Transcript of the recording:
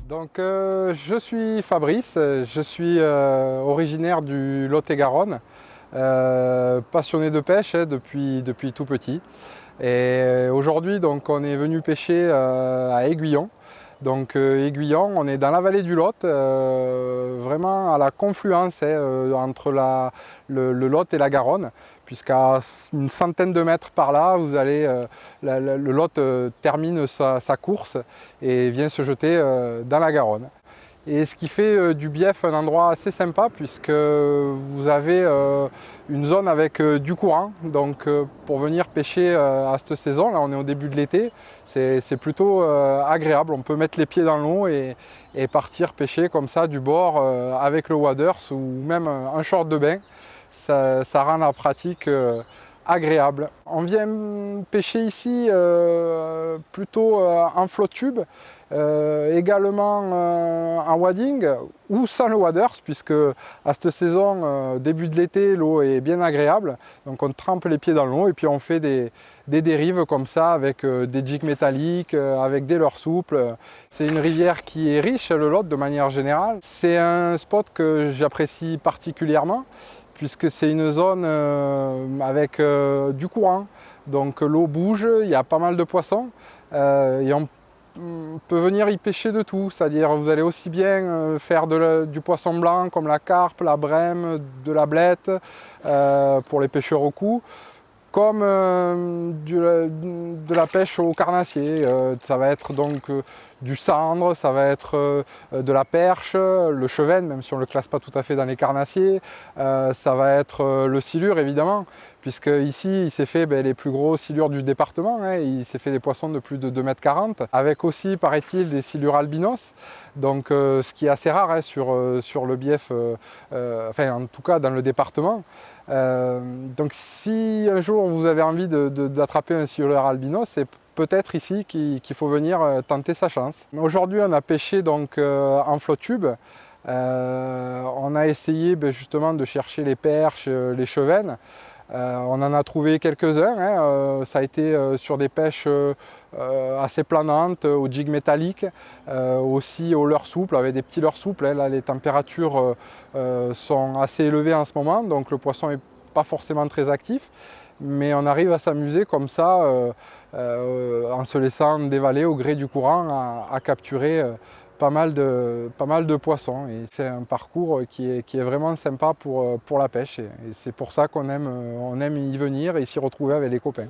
Donc, je suis Fabrice, je suis originaire du Lot-et-Garonne, passionné de pêche depuis tout petit. Et aujourd'hui, donc, on est venu pêcher à Aiguillon. Donc Aiguillon, on est dans la vallée du Lot, vraiment à la confluence entre le Lot et la Garonne, puisqu'à une centaine de mètres par là, vous allez, le Lot termine sa course et vient se jeter dans la Garonne. Et ce qui fait du Bief un endroit assez sympa puisque vous avez une zone avec du courant. Donc pour venir pêcher à cette saison, là on est au début de l'été, c'est plutôt agréable. On peut mettre les pieds dans l'eau et partir pêcher comme ça du bord avec le waders ou même un short de bain. Ça rend la pratique agréable. On vient pêcher ici plutôt en flotte tube, également en wading ou sans le waders, puisque à cette saison, début de l'été, l'eau est bien agréable. Donc on trempe les pieds dans l'eau et puis on fait des dérives comme ça avec des jigs métalliques, avec des leurres souples. C'est une rivière qui est riche, le Lot, de manière générale. C'est un spot que j'apprécie particulièrement, puisque c'est une zone avec du courant. Donc l'eau bouge, il y a pas mal de poissons et on peut venir y pêcher de tout. C'est-à-dire vous allez aussi bien faire du poisson blanc comme la carpe, la brème, de la blette pour les pêcheurs au cou, comme de la pêche au carnassier. Ça va être donc du sandre, ça va être de la perche, le chevenne, même si on ne le classe pas tout à fait dans les carnassiers, ça va être le silure évidemment, puisque ici il s'est fait les plus gros silures du département, hein, il s'est fait des poissons de plus de 2,40 m, avec aussi paraît-il des silures albinos, donc ce qui est assez rare hein, sur le Bief, enfin en tout cas dans le département. Donc si un jour vous avez envie d'attraper un silure albinos, c'est peut-être ici qu'il faut venir tenter sa chance. Aujourd'hui on a pêché donc en flotte tube. On a essayé justement de chercher les perches, les chevennes. On en a trouvé quelques-uns, hein. Ça a été sur des pêches assez planantes, au jig métallique, aussi au leurre souple, avec des petits leurres souples. Hein. Là, les températures sont assez élevées en ce moment, donc le poisson n'est pas forcément très actif, mais on arrive à s'amuser comme ça, en se laissant dévaler au gré du courant, à capturer pas mal de poissons. Et c'est un parcours qui est vraiment sympa pour la pêche. Et c'est pour ça qu'on aime y venir et s'y retrouver avec les copains.